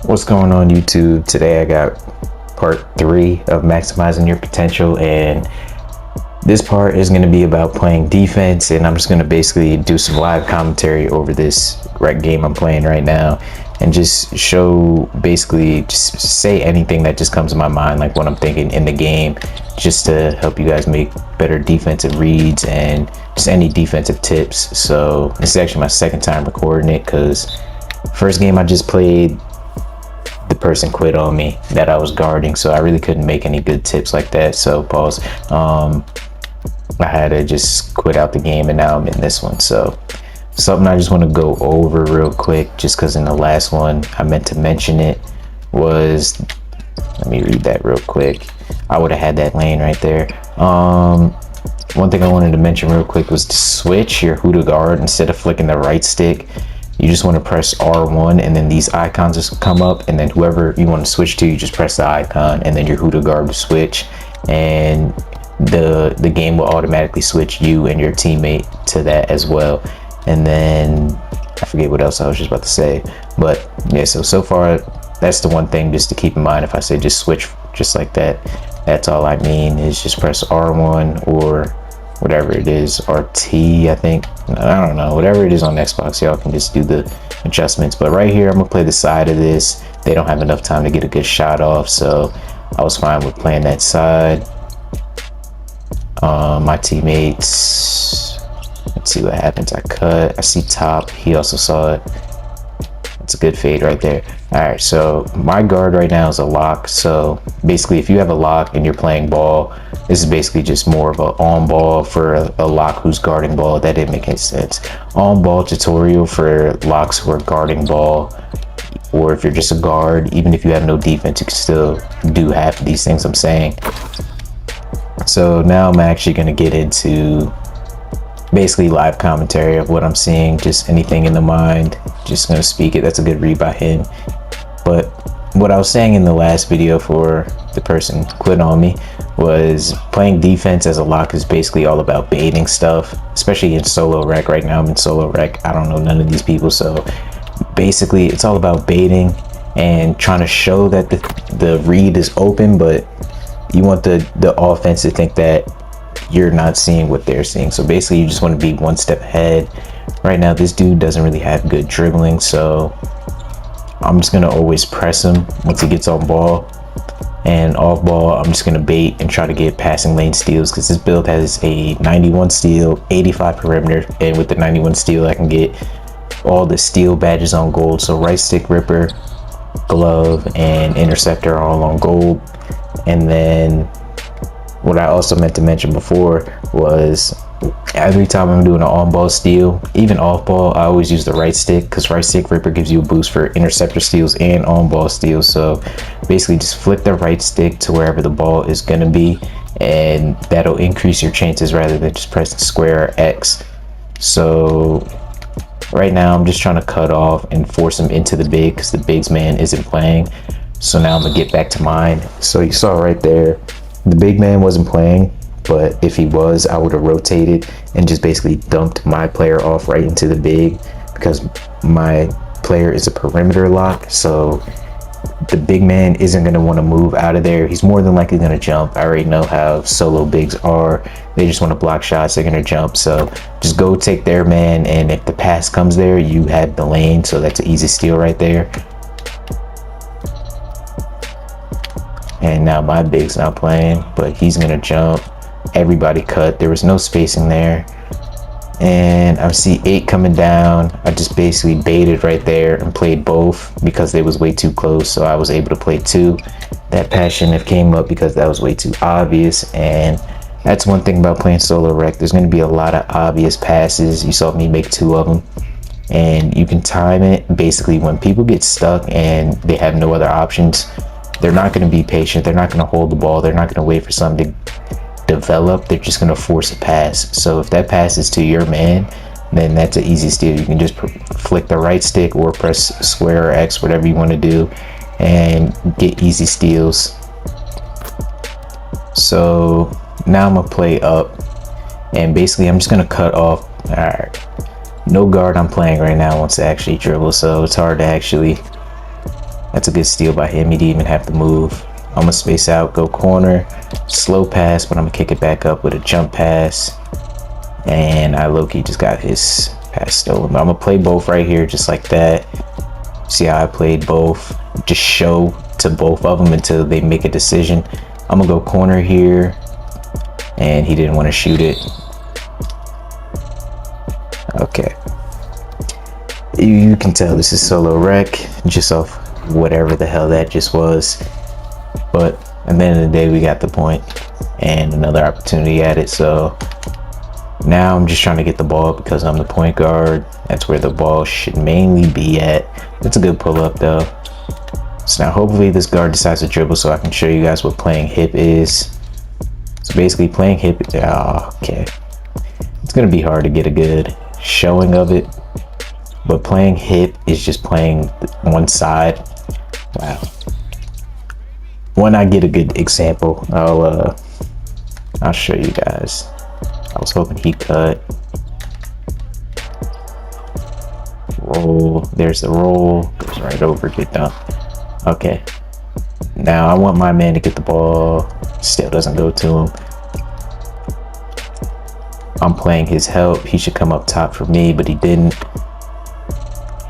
What's going on YouTube? Today I got part 3 of maximizing your potential, and this part is going to be about playing defense, and I'm just going to basically do some live commentary over this game I'm playing right now and just show, basically just say anything that just comes to my mind, like what I'm thinking in the game, just to help you guys make better defensive reads and just any defensive tips. So this is actually my second time recording it, because first game I just played, the person quit on me that I was guarding, so I really couldn't make any good tips like that. So pause. I had to just quit out the game, and now I'm in this one. So something I just want to go over real quick, just because in the last one I meant to mention it, was, let me read that real quick. I would have had that lane right there. One thing I wanted to mention real quick was to switch your who to guard. Instead of flicking the right stick, you just want to press R1, and then these icons just come up, and then whoever you want to switch to, you just press the icon, and then your who to guard will switch, and the game will automatically switch you and your teammate to that as well. And then I forget what else I was just about to say, but yeah, so far that's the one thing just to keep in mind. If I say just switch just like that, that's all I mean, is just press R1 or whatever it is, RT, I think, I don't know, whatever it is on Xbox, y'all can just do the adjustments. But right here I'm gonna play the side of this. They don't have enough time to get a good shot off, so I was fine with playing that side. My teammates, let's see what happens. I cut, I see top, he also saw it. It's a good fade right there. All right, so my guard right now is a lock. So basically, if you have a lock and you're playing ball, this is basically just more of a on ball for a lock who's guarding ball. That didn't make any sense. On ball tutorial for locks who are guarding ball, or if you're just a guard, even if you have no defense, you can still do half of these things I'm saying. So now I'm actually going to get into basically live commentary of what I'm seeing, just anything in the mind, just gonna speak it. That's a good read by him. But what I was saying in the last video for the person who quit on me was playing defense as a lock is basically all about baiting stuff, especially in solo rec. Right now I'm in solo rec, I don't know none of these people, so basically it's all about baiting and trying to show that the read is open, but you want the offense to think that you're not seeing what they're seeing. So basically you just want to be one step ahead. Right now this dude doesn't really have good dribbling, so I'm just gonna always press him once he gets on ball, and off ball I'm just gonna bait and try to get passing lane steals, because this build has a 91 steal, 85 perimeter, and with the 91 steal I can get all the steal badges on gold. So right stick ripper, glove, and interceptor are all on gold. And then what I also meant to mention before was every time I'm doing an on-ball steal, even off-ball, I always use the right stick, because right stick ripper gives you a boost for interceptor steals and on-ball steals. So basically just flick the right stick to wherever the ball is going to be, and that'll increase your chances rather than just pressing square or X. So right now I'm just trying to cut off and force him into the big, because the big's man isn't playing. So now I'm going to get back to mine. So you saw right there, the big man wasn't playing, but if he was, I would have rotated and just basically dumped my player off right into the big, because my player is a perimeter lock. So the big man isn't going to want to move out of there. He's more than likely going to jump. I already know how solo bigs are. They just want to block shots. They're going to jump. So just go take their man, and if the pass comes there, you have the lane. So that's an easy steal right there. And now my big's not playing, but he's gonna jump. Everybody cut. There was no spacing there. And I see 8 coming down. I just basically baited right there and played both because they was way too close. So I was able to play 2. That pass shouldn't have came up because that was way too obvious. And that's one thing about playing solo rec. There's gonna be a lot of obvious passes. You saw me make 2 of them. And you can time it. Basically, when people get stuck and they have no other options, they're not going to be patient. They're not going to hold the ball. They're not going to wait for something to develop. They're just going to force a pass. So if that pass is to your man, then that's an easy steal. You can just flick the right stick or press square or X, whatever you want to do, and get easy steals. So now I'm going to play up, and basically I'm just going to cut off. All right, no guard I'm playing right now wants to actually dribble, so it's hard to actually That's a good steal by him. He didn't even have to move. I'm gonna space out, go corner, slow pass, but I'm gonna kick it back up with a jump pass. And I low-key just got his pass stolen. But I'm gonna play both right here, just like that. See how I played both? Just show to both of them until they make a decision. I'm gonna go corner here, and he didn't want to shoot it. Okay. You can tell this is solo rec, just off whatever the hell that just was. But at the end of the day, we got the point and another opportunity at it. So now I'm just trying to get the ball because I'm the point guard. That's where the ball should mainly be at. It's a good pull up though. So now hopefully this guard decides to dribble so I can show you guys what playing hip is. So basically playing hip, okay. It's gonna be hard to get a good showing of it. But playing hip is just playing one side. Wow. When I get a good example, I'll show you guys. I was hoping he cut. Roll. There's the roll. Goes right over. Get done. Okay. Now I want my man to get the ball. Still doesn't go to him. I'm playing his help. He should come up top for me, but he didn't.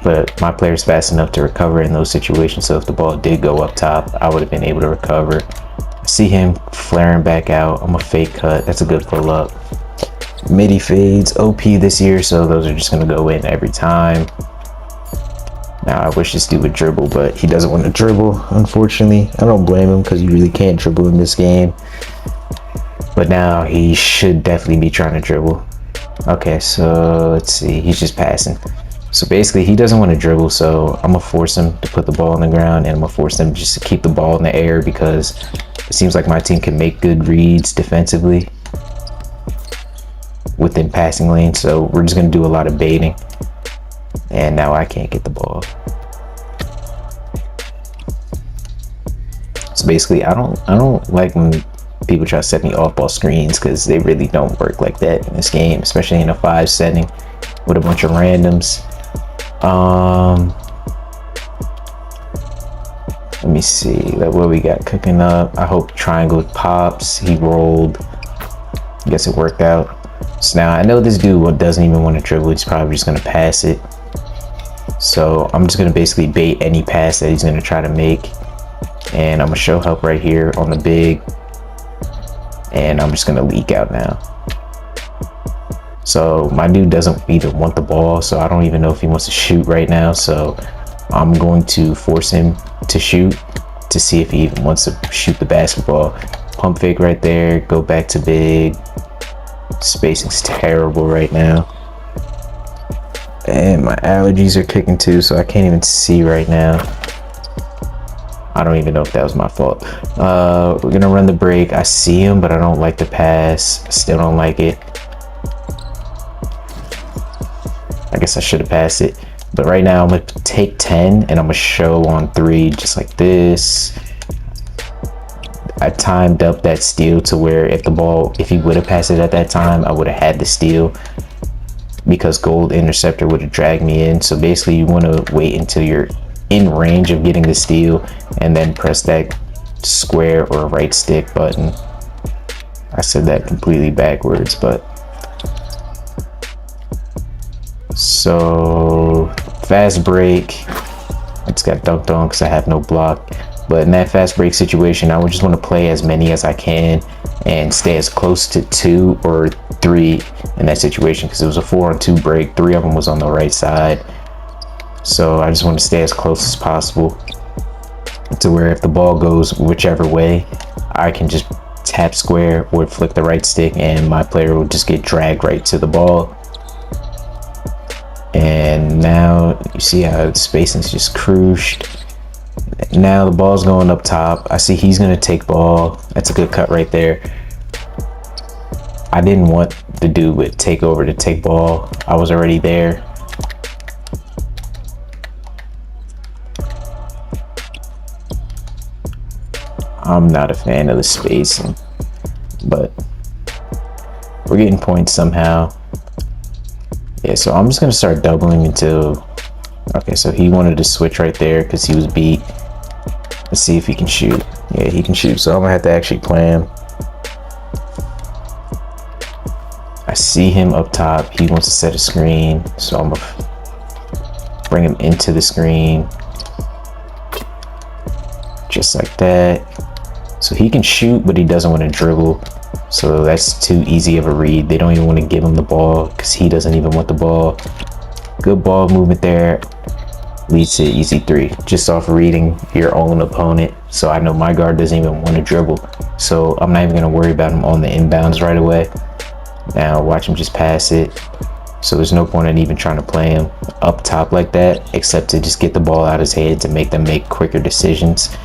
But my player's fast enough to recover in those situations. So if the ball did go up top, I would have been able to recover. I see him flaring back out. I'm a fake cut. That's a good pull up. Midi fades OP this year, so those are just gonna go in every time. Now I wish this dude would dribble, but he doesn't want to dribble, unfortunately. I don't blame him because you really can't dribble in this game. But now he should definitely be trying to dribble. Okay, so let's see. He's just passing. So basically he doesn't want to dribble, so I'm gonna force him to put the ball on the ground, and I'm gonna force him just to keep the ball in the air because it seems like my team can make good reads defensively within passing lane. So we're just gonna do a lot of baiting, and now I can't get the ball. So basically I don't like when people try to set me off ball screens because they really don't work like that in this game, especially in a 5 setting with a bunch of randoms. Let me see what we got cooking up. I hope triangle pops. He rolled. I guess it worked out. So now I know this dude doesn't even want to dribble. He's probably just gonna pass it. So I'm just gonna basically bait any pass that he's gonna try to make, and I'm gonna show help right here on the big, and I'm just gonna leak out now. So my dude doesn't even want the ball, so I don't even know if he wants to shoot right now. So I'm going to force him to shoot to see if he even wants to shoot the basketball. Pump fake right there, go back to big. Spacing's terrible right now. And my allergies are kicking too, so I can't even see right now. I don't even know if that was my fault. We're gonna run the break. I see him, but I don't like the pass. I still don't like it. I guess I should have passed it. But right now I'm gonna take 10 and I'm gonna show on 3 just like this. I timed up that steal to where if he would have passed it at that time, I would have had the steal because gold interceptor would have dragged me in. So basically you want to wait until you're in range of getting the steal and then press that square or right stick button. I said that completely backwards, but so fast break. I just got dunked on because I have no block. But in that fast break situation, I would just want to play as many as I can and stay as close to 2 or 3 in that situation because it was a 4-on-2 break. 3 of them was on the right side. So I just want to stay as close as possible to where if the ball goes whichever way, I can just tap square or flick the right stick and my player will just get dragged right to the ball. And now you see how the spacing's just cruised. Now the ball's going up top. I see he's gonna take ball. That's a good cut right there. I didn't want the dude with take over to take ball. I was already there. I'm not a fan of the spacing, but we're getting points somehow. Yeah, so I'm just gonna start doubling until, okay, so he wanted to switch right there because he was beat. Let's see if he can shoot. Yeah, he can shoot, so I'm gonna have to actually play him. I see him up top. He wants to set a screen, so I'm gonna bring him into the screen. Just like that. So he can shoot, but he doesn't want to dribble. So that's too easy of a read. They don't even want to give him the ball because he doesn't even want the ball. Good ball movement there. Leads to easy three, just off reading your own opponent. So I know my guard doesn't even want to dribble. So I'm not even going to worry about him on the inbounds right away. Now watch him just pass it. So there's no point in even trying to play him up top like that, except to just get the ball out of his head to make them make quicker decisions.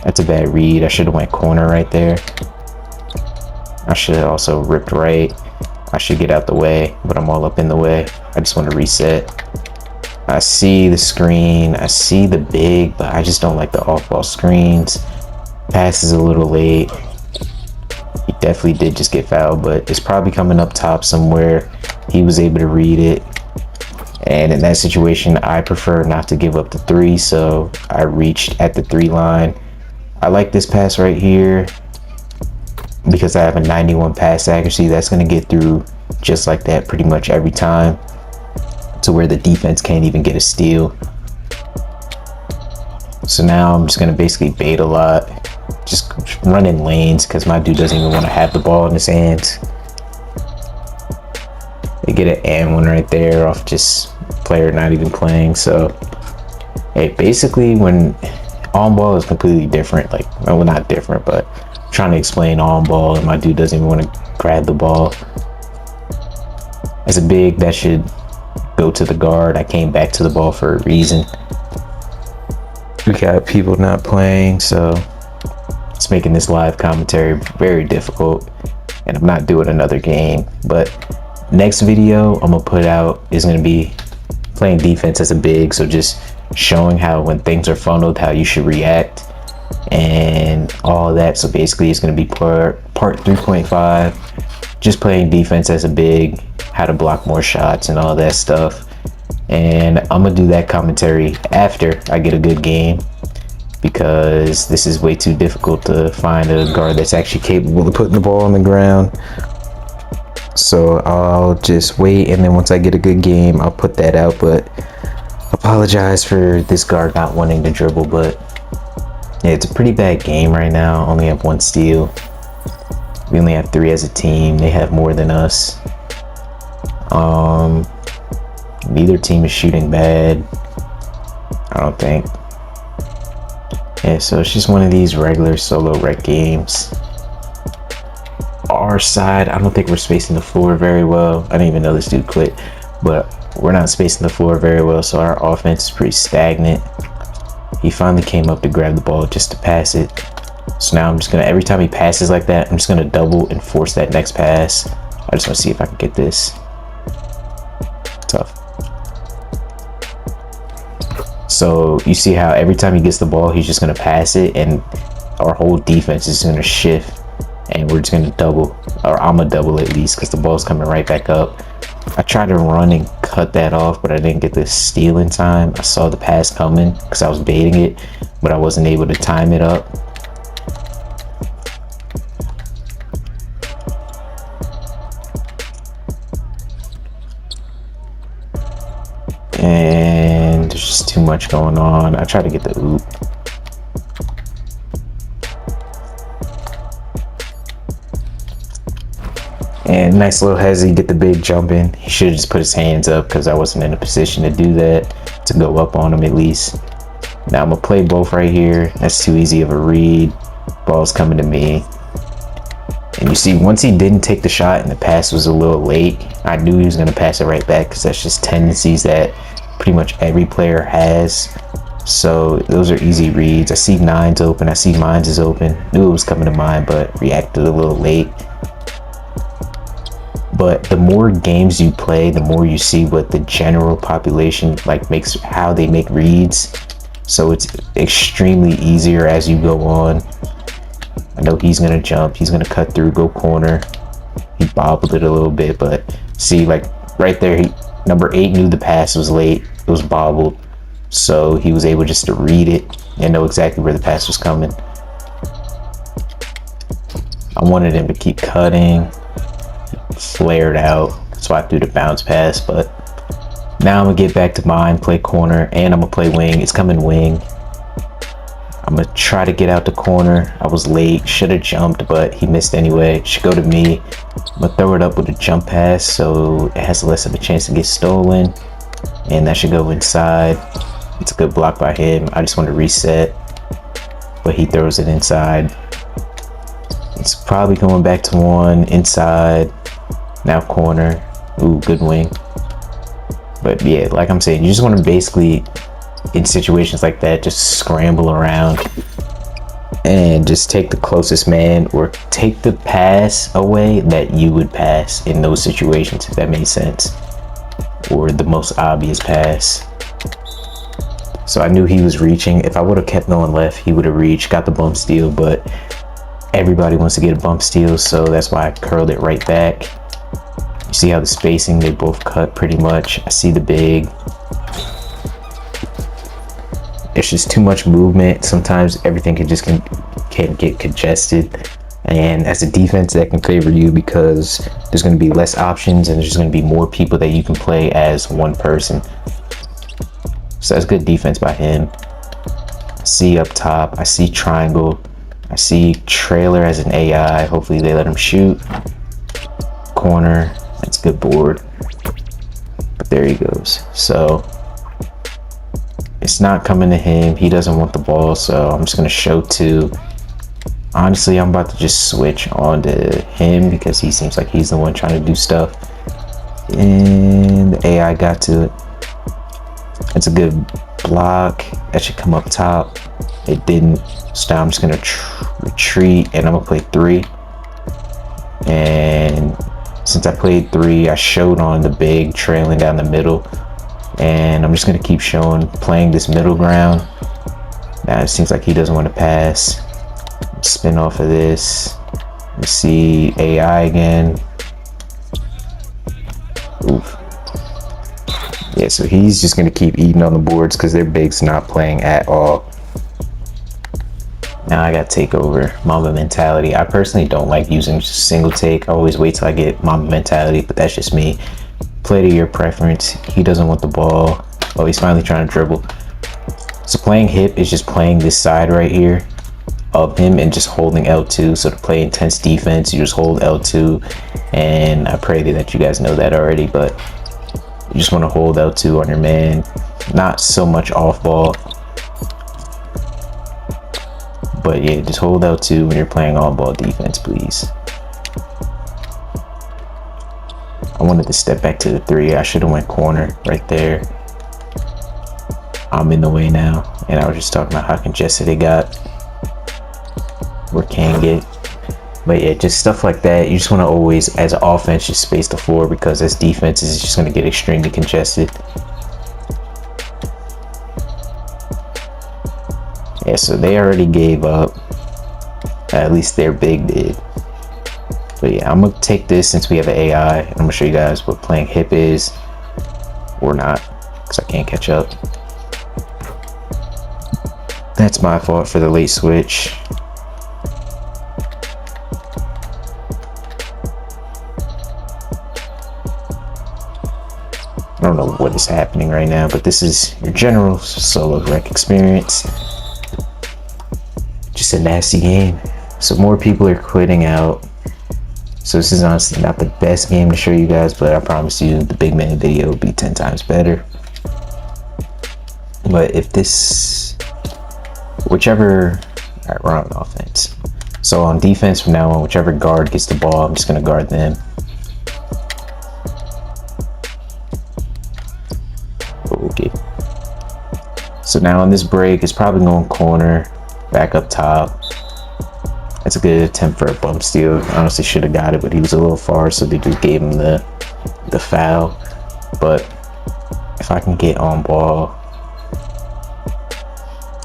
That's a bad read. I should have went corner right there. I should have also ripped right. I should get out the way, but I'm all up in the way. I just want to reset. I see the screen. I see the big, but I just don't like the off-ball screens. Pass is a little late. He definitely did just get fouled, but it's probably coming up top somewhere. He was able to read it. And in that situation, I prefer not to give up the three, so I reached at the 3 line. I like this pass right here because I have a 91 pass accuracy. That's going to get through just like that pretty much every time, to where the defense can't even get a steal. So now I'm just going to basically bait a lot, just run in lanes because my dude doesn't even want to have the ball in his hands. They get an and one right there off just player not even playing. So hey, basically when on ball is completely different, like, well, not different, but I'm trying to explain on ball and my dude doesn't even want to grab the ball. As a big, that should go to the guard. I came back to the ball for a reason. We got people not playing, so it's making this live commentary very difficult, and I'm not doing another game. But next video I'm gonna put out is gonna be playing defense as a big, so just showing how when things are funneled, how you should react and all that. So basically it's going to be part 3.5, just playing defense as a big, how to block more shots and all that stuff. And I'm gonna do that commentary after I get a good game, because this is way too difficult to find a guard that's actually capable of putting the ball on the ground. So I'll just wait, and then once I get a good game I'll put that out. But apologize for this guard not wanting to dribble, but yeah, it's a pretty bad game right now. Only have 1 steal. We only have 3 as a team. They have more than us. Neither team is shooting bad, I don't think. Yeah, so it's just one of these regular solo rec games. Our side, I don't think we're spacing the floor very well. I didn't even know this dude quit, but we're not spacing the floor very well, so our offense is pretty stagnant. He finally came up to grab the ball just to pass it. So now I'm just gonna, every time he passes like that, I'm just gonna double and force that next pass. I just wanna see if I can get this. Tough. So you see how every time he gets the ball, he's just gonna pass it, and our whole defense is gonna shift, and we're just gonna double, or I'm gonna double at least, because the ball's coming right back up. I tried to run and cut that off, but I didn't get the steal in time. I saw the pass coming because I was baiting it, but I wasn't able to time it up. And there's just too much going on. I tried to get the oop. And nice little hezzy, get the big jump in. He should have just put his hands up because I wasn't in a position to do that, to go up on him at least. Now I'm gonna play both right here. That's too easy of a read. Ball's coming to me. And you see, once he didn't take the shot and the pass was a little late, I knew he was gonna pass it right back, because that's just tendencies that pretty much every player has. So those are easy reads. I see 9's open, I see mine's is open. Knew it was coming to mine, but reacted a little late. But the more games you play, the more you see what the general population like makes, how they make reads. So it's extremely easier as you go on. I know he's gonna jump, he's gonna cut through, go corner. He bobbled it a little bit, but see, like right there, number 8 knew the pass was late, it was bobbled. so he was able just to read it and know exactly where the pass was coming. I wanted him to keep cutting. He flared out, so I threw the bounce pass, but now I'm gonna get back to mine, play corner, and I'm gonna play wing. It's coming wing. I'm gonna try to get out the corner. I was late, should have jumped, but he missed anyway. It should go to me. I'm gonna throw it up with a jump pass so it has less of a chance to get stolen, and that should go inside. It's a good block by him. I just want to reset, but he throws it inside. It's probably going back to one inside. Now corner. Ooh, good wing. But yeah, like I'm saying, you just want to basically, in situations like that, just scramble around and just take the closest man, or take the pass away that you would pass in those situations, if that makes sense, or the most obvious pass. So I knew he was reaching. If I would have kept going left, he would have reached, got the bump steal, but everybody wants to get a bump steal, so that's why I curled it right back. You see how the spacing, they both cut pretty much. I see the big. It's just too much movement. Sometimes everything can get congested, and as a defense, that can favor you because there's going to be less options and there's going to be more people that you can play as one person. So that's good defense by him. I see up top, I see triangle, I see trailer as an AI. Hopefully they let him shoot. Corner, that's good board, but there he goes. So it's not coming to him. He doesn't want the ball, so I'm just gonna show two. Honestly, I'm about to just switch on to him because he seems like he's the one trying to do stuff, and the AI got to it. It's a good block. That should come up top. It didn't. So now I'm just gonna retreat, and I'm gonna play three. And since I played three, I showed on the big trailing down the middle, and I'm just gonna keep showing, playing this middle ground. Now it seems like he doesn't want to pass. Spin off of this. Let's see AI again. Oof. Yeah, so he's just gonna keep eating on the boards because their big's not playing at all. Now I got take over Mamba mentality. I personally don't like using single take. I always wait till I get Mamba mentality, but that's just me. Play to your preference. He doesn't want the ball. Oh, he's finally trying to dribble. So playing hip is just playing this side right here of him and just holding L2. So to play intense defense, you just hold L2, and I pray that you guys know that already, but you just want to hold L2 on your man, not so much off ball, but yeah, just hold L2 when you're playing on ball defense, please. I wanted to step back to the three. I should have went corner right there. I'm in the way now, and I was just talking about how congested it got, or can get. But yeah, just stuff like that. You just want to always, as an offense, just space the floor, because as defense, it's just going to get extremely congested. Yeah, so they already gave up. At least their big did. But yeah, I'm going to take this since we have an AI, and I'm going to show you guys what playing hip is, or not, because I can't catch up. That's my fault for the late switch. I don't know what is happening right now, but this is your general solo rec experience. Just a nasty game. So more people are quitting out. So this is honestly not the best game to show you guys, but I promise you the big man video will be 10 times better. But if this, whichever, all right, we're on offense. So on defense from now on, whichever guard gets the ball, I'm just gonna guard them. Okay. So now on this break, it's probably going corner, back up top. That's a good attempt for a bump steal. Honestly, should have got it, but he was a little far, so they just gave him the foul. But if I can get on ball,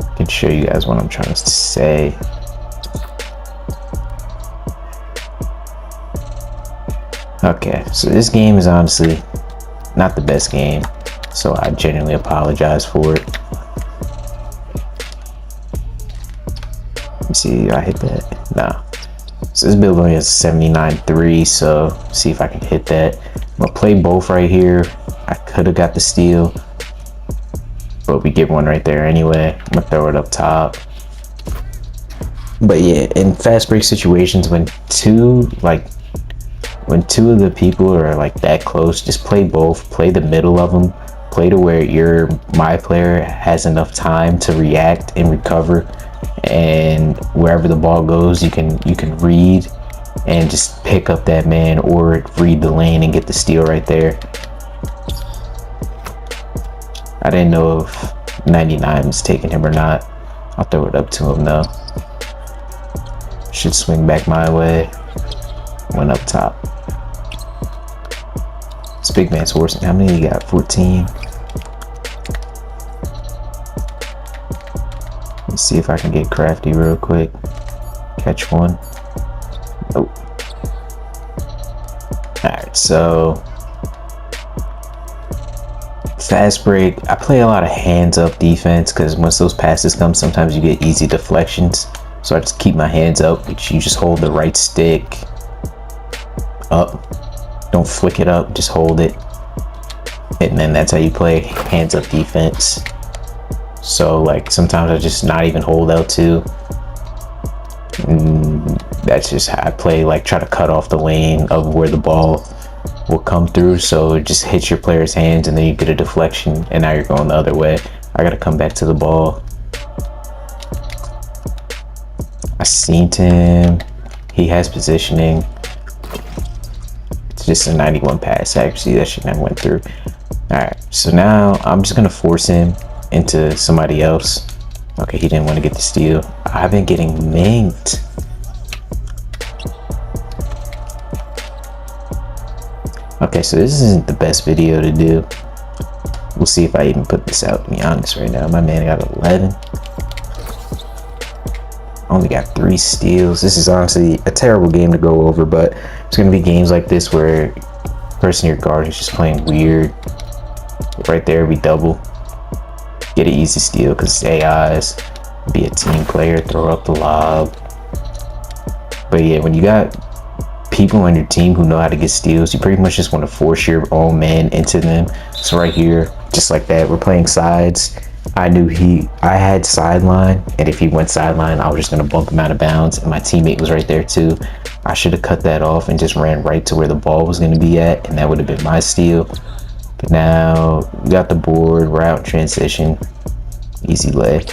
I can show you guys what I'm trying to say. Okay, so this game is honestly not the best game, so I genuinely apologize for it. Let me see, I hit that. Nah. So this build only has 79.3, so see if I can hit that. I'm gonna play both right here. I could have got the steal, but we get one right there anyway. I'm gonna throw it up top. But yeah, in fast break situations, when two of the people are like that close, just play both. Play the middle of them. Play to where my player has enough time to react and recover, and wherever the ball goes, you can read and just pick up that man or read the lane and get the steal right there. I didn't know if 99 was taking him or not. I'll throw it up to him though. Should swing back my way. Went up top. This big man's forcing. How many you got? 14. Let's see if I can get crafty real quick. Catch one. Nope. Alright, so fast break. I play a lot of hands up defense because once those passes come, sometimes you get easy deflections. So I just keep my hands up, which you just hold the right stick up. Don't flick it up, just hold it. And then that's how you play hands up defense. So like sometimes I just not even hold L2. That's just how I play, like try to cut off the lane of where the ball will come through, so it just hits your player's hands and then you get a deflection and now you're going the other way. I gotta come back to the ball. I seen him. He has positioning. It's just a 91 pass accuracy. That shit never went through. Alright, so now I'm just gonna force him into somebody else. Okay, he didn't want to get the steal. I've been getting minked. Okay, so this isn't the best video to do. We'll see if I even put this out, to be honest right now. My man got 11. Only got 3 steals. This is honestly a terrible game to go over, but it's going to be games like this where the person you're guarding is just playing weird. Right there, we double. Get an easy steal because it's AIs. Be a team player, throw up the lob. But yeah, when you got people on your team who know how to get steals, you pretty much just want to force your own man into them. So right here, just like that, we're playing sides. I knew I had sideline, and if he went sideline, I was just going to bump him out of bounds, and my teammate was right there too. I should have cut that off and just ran right to where the ball was going to be at, and that would have been my steal. But now we got the board, we're out in transition, easy lay.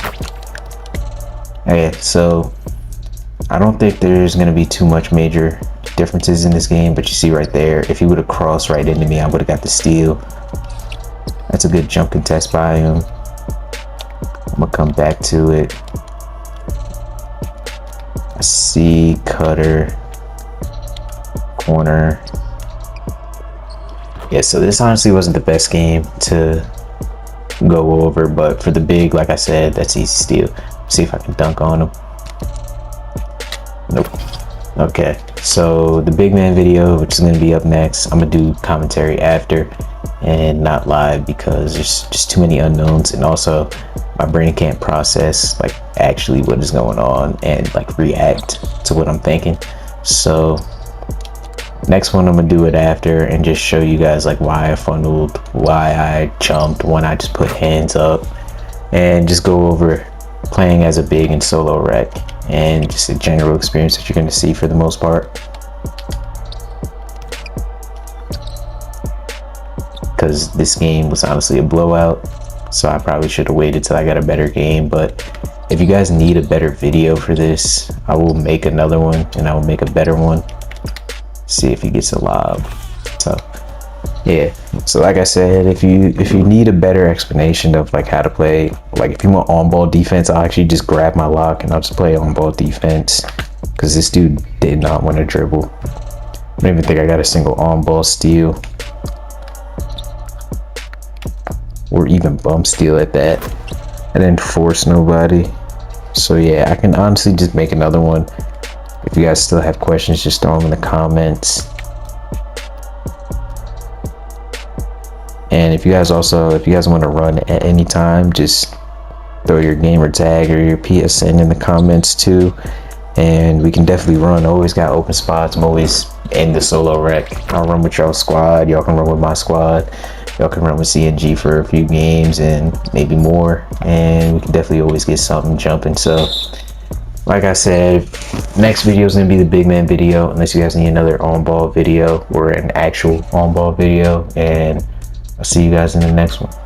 Okay, so I don't think there's going to be too much major differences in this game, but you see right there, if he would have crossed right into me, I would have got the steal. That's a good jump contest by him. I'm gonna come back to it. I see cutter, corner. Yeah, so this honestly wasn't the best game to go over, but for the big, like I said, that's easy steal. See if I can dunk on him. Nope. Okay, so the big man video, which is going to be up next, I'm going to do commentary after and not live because there's just too many unknowns, and also my brain can't process like actually what is going on and like react to what I'm thinking. So next one, I'm going to do it after and just show you guys like why I funneled, why I jumped, when I just put hands up, and just go over playing as a big in solo rec and just a general experience that you're going to see for the most part, because this game was honestly a blowout, so I probably should have waited till I got a better game. But if you guys need a better video for this, I will make another one and I will make a better one. See if he gets a lob. So yeah, so like I said, if you need a better explanation of like how to play, like if you want on-ball defense, I'll actually just grab my lock and I'll just play on-ball defense, because this dude did not want to dribble. I don't even think I got a single on-ball steal or even bump steal at that. I didn't force nobody. So yeah, I can honestly just make another one. If you guys still have questions, just throw them in the comments. And if you guys want to run at any time, just throw your gamer tag or your PSN in the comments too, and we can definitely run. Always got open spots. I'm always in the solo rec. I'll run with y'all squad, y'all can run with my squad, y'all can run with CNG for a few games and maybe more, and we can definitely always get something jumping. So like I said, next video is going to be the big man video, unless you guys need another on ball video or an actual on ball video, and I'll see you guys in the next one.